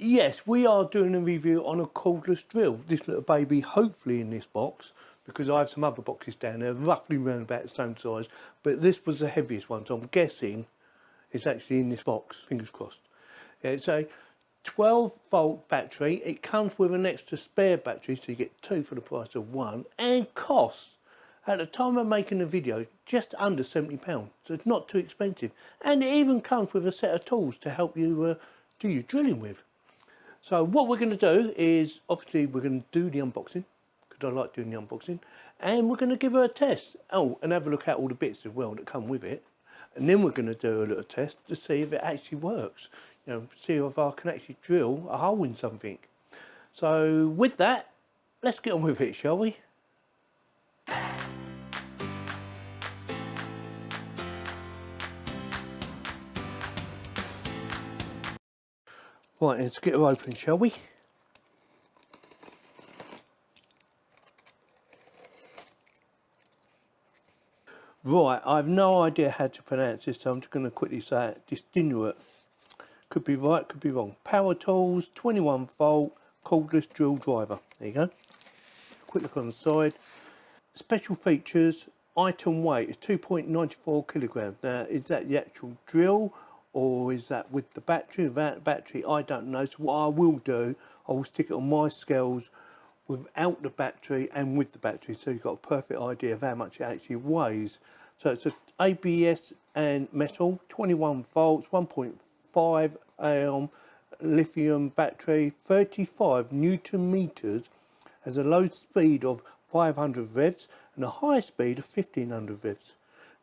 Yes, we are doing a review on a cordless drill. This little baby, hopefully in this box, because I have some other boxes down there, roughly around about the same size, but this was the heaviest one, so I'm guessing it's actually in this box, fingers crossed. Yeah, it's a 12-volt battery. It comes with an extra spare battery, so you get two for the price of one, and costs, at the time of making the video, just under £70, so it's not too expensive. And it even comes with a set of tools to help you do your drilling with. So what we're going to do is, obviously we're going to do the unboxing, because I like doing the unboxing, and we're going to give her a test. Oh, and have a look at all the bits as well that come with it. And then we're going to do a little test to see if it actually works. You know, see if I can actually drill a hole in something. So with that, let's get on with it, shall we? Right, let's get her open, shall we? Right, I have no idea how to pronounce this, so I'm just going to quickly say it. Distinguish. Could be right, could be wrong. Power tools, 21 volt, cordless drill driver. There you go. Quick look on the side. Special features, item weight is 2.94 kilograms. Now, is that the actual drill, or is that with the battery? Without the battery, I don't know. So what I will do, I will stick it on my scales without the battery and with the battery, so you've got a perfect idea of how much it actually weighs. So it's a ABS and metal, 21 volts, 1.5 lithium battery, 35 newton meters, has a low speed of 500 revs and a high speed of 1500 revs.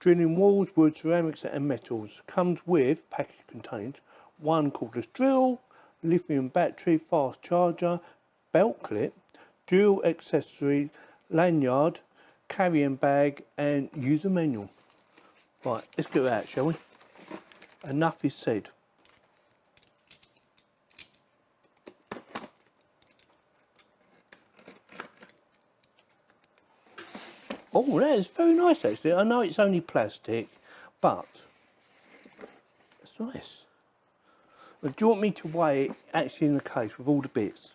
Drilling walls, wood, ceramics and metals. Comes with, package contains, one cordless drill, lithium battery, fast charger, belt clip, drill accessory, lanyard, carrying bag and user manual. Right, let's get that, shall we? Enough is said. Oh, that is very nice actually. I know it's only plastic, but it's nice. Do you want me to weigh it actually in the case with all the bits?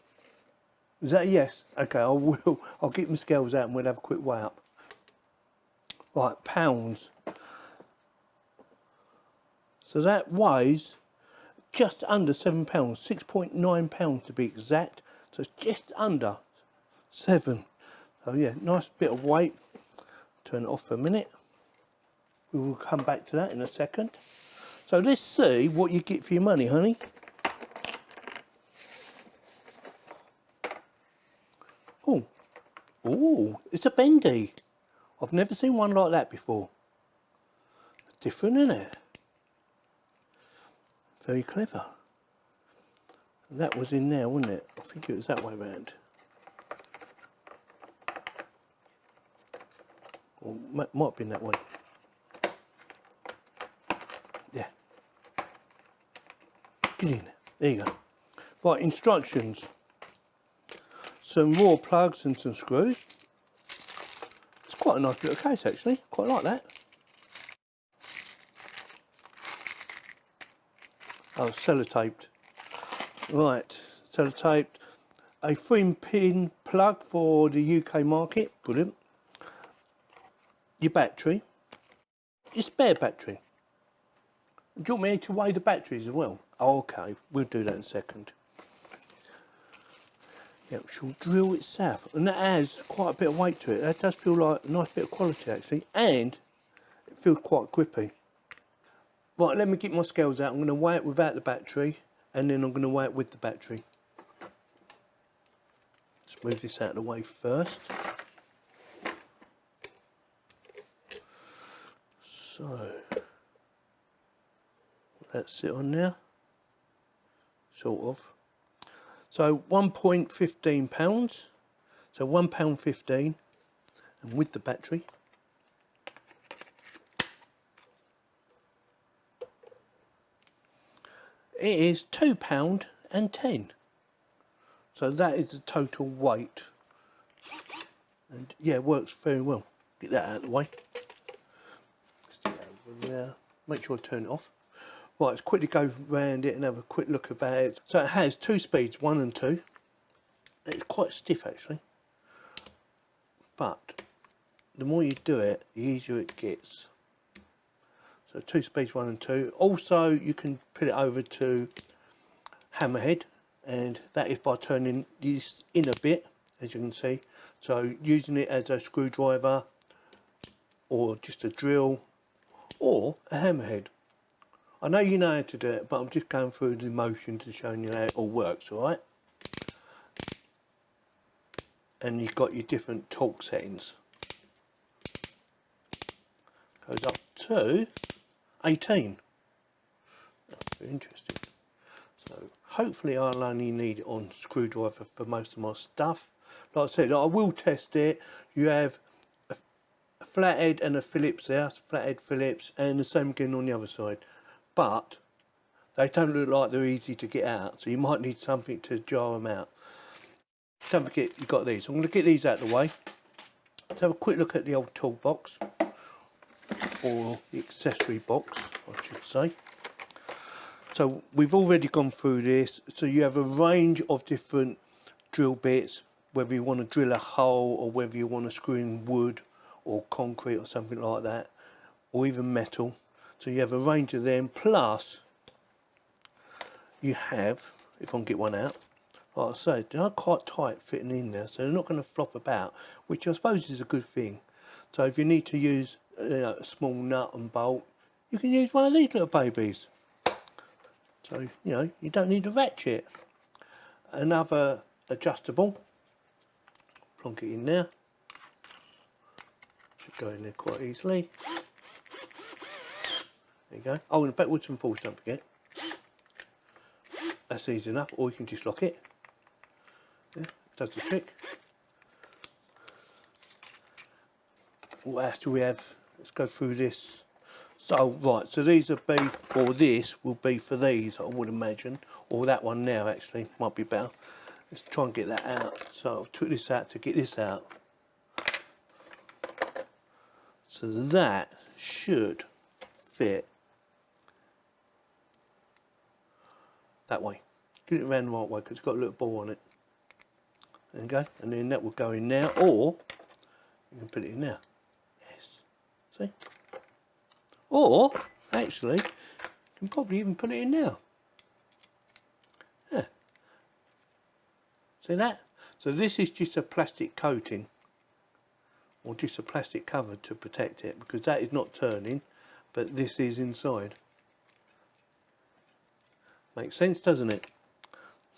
Is that a yes? Okay, I will. I'll get my scales out and we'll have a quick weigh up. Right, pounds. So that weighs just under £7, 6.9 to be exact. So it's just under 7. So yeah, nice bit of weight. Turn it off for a minute. We will come back to that in a second. So let's see what you get for your money, honey. Oh, oh, it's a bendy. I've never seen one like that before. It's different, isn't it? Very clever. That was in there, wasn't it? I think it was that way round. Or might have been that way. Yeah. Get in. There you go. Right, instructions. Some raw plugs and some screws. It's quite a nice little case actually. Quite like that. Oh, sellotaped. Right, sellotaped. A 3-pin plug for the UK market. Brilliant. Your battery. Your spare battery. Do you want me to weigh the batteries as well? Oh, okay, we'll do that in a second. The actual drill itself, and that has quite a bit of weight to it. That does feel like a nice bit of quality actually, and it feels quite grippy. Right, let me get my scales out. I'm going to weigh it without the battery, and then I'm going to weigh it with the battery. Let's move this out of the way first. So, that's it on there, sort of. So 1.15 pounds, so £1.15, and with the battery. It is £2.10. So that is the total weight. And yeah, it works very well. Get that out of the way. Stick that over there. Make sure I turn it off. Right, let's quickly go round it and have a quick look about it. So it has 2 speeds, 1 and 2. It's quite stiff actually, but the more you do it, the easier it gets. So 2 speeds, 1 and 2. Also, you can put it over to hammerhead, and that is by turning this in a bit, as you can see. So using it as a screwdriver, or just a drill, or a hammerhead. I know you know how to do it, but I'm just going through the motions and showing you how it all works, alright? And you've got your different torque settings. Goes up to 18. That's very interesting. So hopefully I'll only need it on screwdriver for most of my stuff. Like I said, I will test it. You have a flathead and a Phillips there, flathead Phillips, and the same again on the other side. But they don't look like they're easy to get out, so you might need something to jar them out. Don't forget you've got these. I'm going to get these out of the way. Let's have a quick look at the old toolbox, or the accessory box I should say. So we've already gone through this. So you have a range of different drill bits, whether you want to drill a hole or whether you want to screw in wood or concrete or something like that, or even metal. So you have a range of them, plus you have, if I can get one out, like I say, they're quite tight fitting in there, so they're not going to flop about, which I suppose is a good thing. So if you need to use a small nut and bolt, you can use one of these little babies. So, you know, you don't need a ratchet. Another adjustable, plonk it in there, should go in there quite easily. There you go. Oh, and backwards and forwards, don't forget. That's easy enough, or you can just lock it. Yeah, does the trick. What else do we have? Let's go through this. So, right, so these are beef, or this will be for these, I would imagine. Or that one now, actually, might be better. Let's try and get that out. So I've took this out to get this out. So that should fit that way. Get it around the right way because it's got a little ball on it. There you go. And then that will go in now, or you can put it in there. Yes. See? Or, actually, you can probably even put it in now. Yeah. See that? So this is just a plastic coating, or just a plastic cover to protect it, because that is not turning, but this is inside. Makes sense, doesn't it?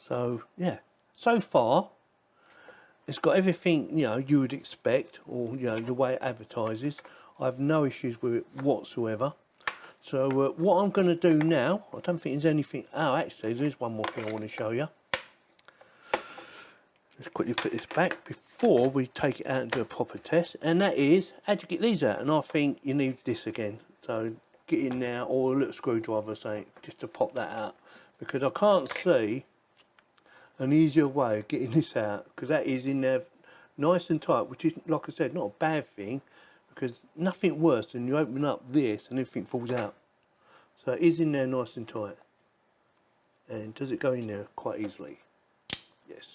So, yeah. So far, it's got everything, you know, you would expect, or, you know, the way it advertises. I have no issues with it whatsoever. So what I'm going to do now, I don't think there's anything, oh actually there's one more thing I want to show you. Let's quickly put this back before we take it out and do a proper test, and that is how to get these out. And I think you need this again, so get in there, or a little screwdriver or something, just to pop that out, because I can't see an easier way of getting this out, because that is in there nice and tight, which is, like I said, not a bad thing, because nothing worse than you open up this and everything falls out. So it is in there nice and tight. And does it go in there quite easily? Yes.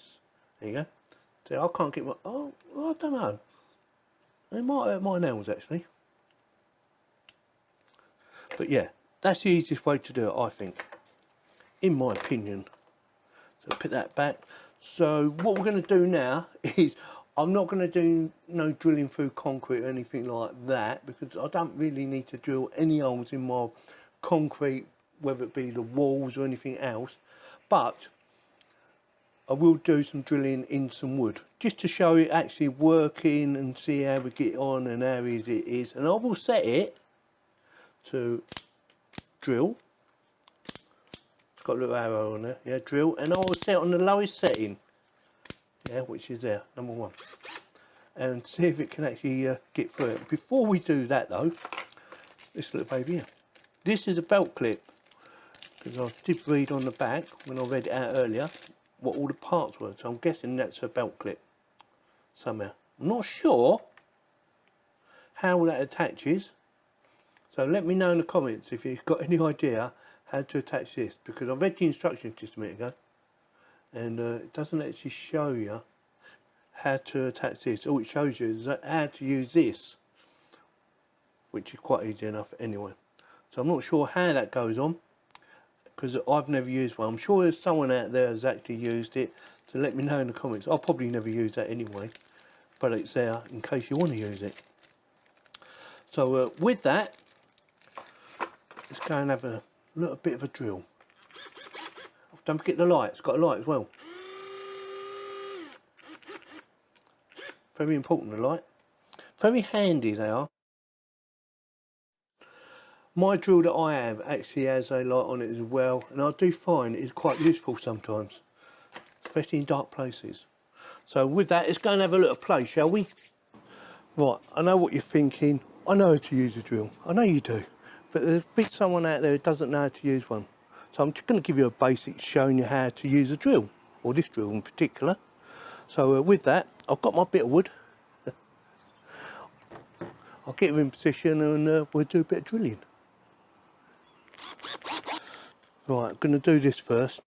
There you go. So I can't get my, oh, I don't know. It might hurt my nails actually. But yeah, that's the easiest way to do it, I think, in my opinion. So put that back. So what we're going to do now is, I'm not going to do no drilling through concrete or anything like that, because I don't really need to drill any holes in my concrete, whether it be the walls or anything else. But I will do some drilling in some wood, just to show it actually working and see how we get on and how easy it is. And I will set it to drill. It's got a little arrow on there, yeah, drill. And I will set it on the lowest setting. Yeah, which is there, number 1, and see if it can actually get through it. Before we do that though, this little baby here, this is a belt clip, because I did read on the back when I read it out earlier what all the parts were, so I'm guessing that's a belt clip somehow. I'm not sure how that attaches, so let me know in the comments if you've got any idea how to attach this, because I read the instructions just a minute ago, and it doesn't actually show you how to attach this. All it shows you is how to use this, which is quite easy enough anyway. So I'm not sure how that goes on, because I've never used one. I'm sure there's someone out there has actually used it, so let me know in the comments. I'll probably never use that anyway, but it's there in case you want to use it. So with that, let's go and have a little bit of a drill. Don't forget the light, it's got a light as well. Very important, the light. Very handy they are. My drill that I have actually has a light on it as well, and I do find it's quite useful sometimes, especially in dark places. So with that, let's go and have a little play, shall we? Right, I know what you're thinking. I know how to use a drill. I know you do. But there's been someone out there who doesn't know how to use one. So I'm just going to give you a basic showing you how to use a drill, or this drill in particular. So with that, I've got my bit of wood. I'll get her in position and we'll do a bit of drilling. Right, I'm going to do this first.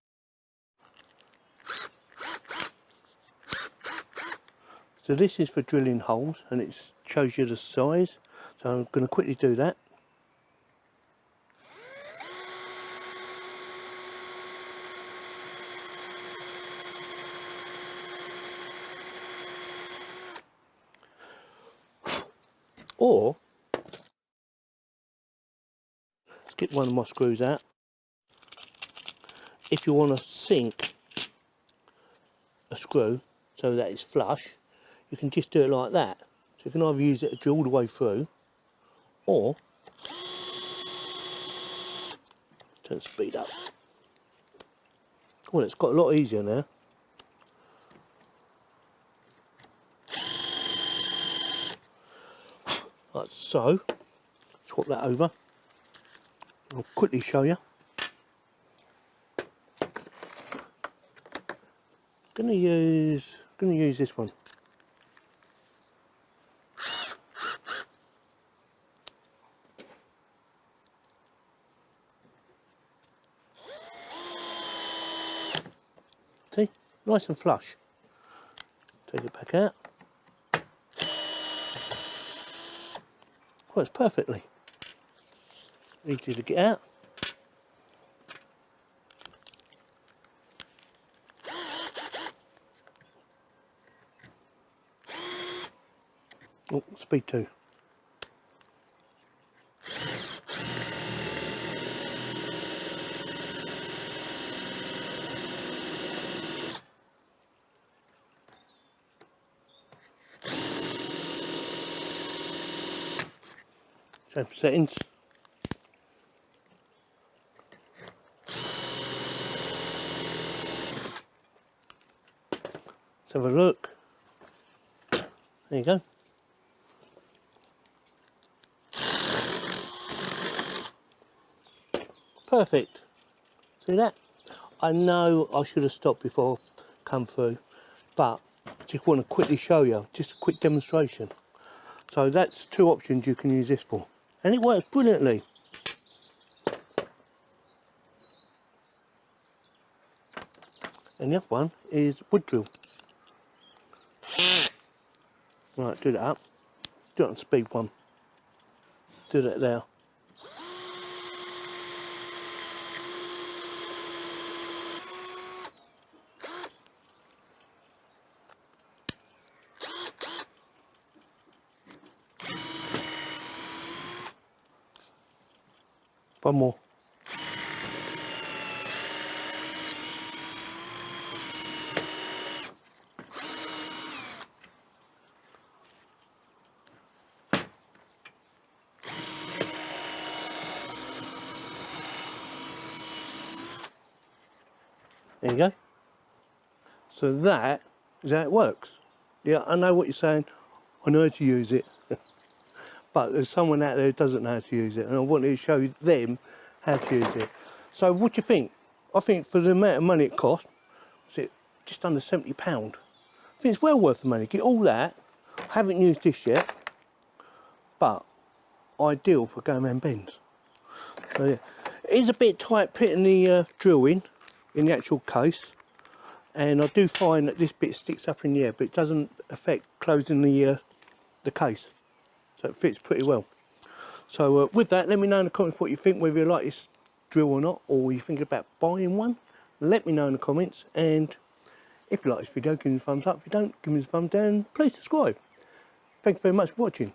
So this is for drilling holes, and it shows you the size. So I'm going to quickly do that. Or, let's get one of my screws out. If you want to sink a screw so that it's flush, you can just do it like that. So you can either use it to drill all the way through, or turn the speed up. Well, it's got a lot easier now. Like so. Swap that over. I'll quickly show you. Gonna use this one. See, nice and flush. Take it back out. Works perfectly. Easy to get out. Oh, speed 2. Same settings. Let's have a look. There you go. Perfect. See that? I know I should have stopped before I come through, but I just want to quickly show you, just a quick demonstration. So that's 2 options you can use this for, and it works brilliantly. And the other one is wood drill. Right, do that up. Do it on speed 1. Do that there. One more. There you go. So that is how it works. Yeah, I know what you're saying. I know how to use it. But there's someone out there who doesn't know how to use it, and I wanted to show them how to use it. So what do you think? I think for the amount of money it cost, was it just under £70? I think it's well worth the money. Get all that. I haven't used this yet, but ideal for going around bends. So yeah, It is a bit tight putting the drill in the actual case, and I do find that this bit sticks up in the air, but it doesn't affect closing the case, so it fits pretty well. So with that, let me know in the comments what you think, whether you like this drill or not, or you're thinking about buying one. Let me know in the comments, and if you like this video, give me a thumbs up. If you don't, give me a thumbs down. Please subscribe. Thank you very much for watching.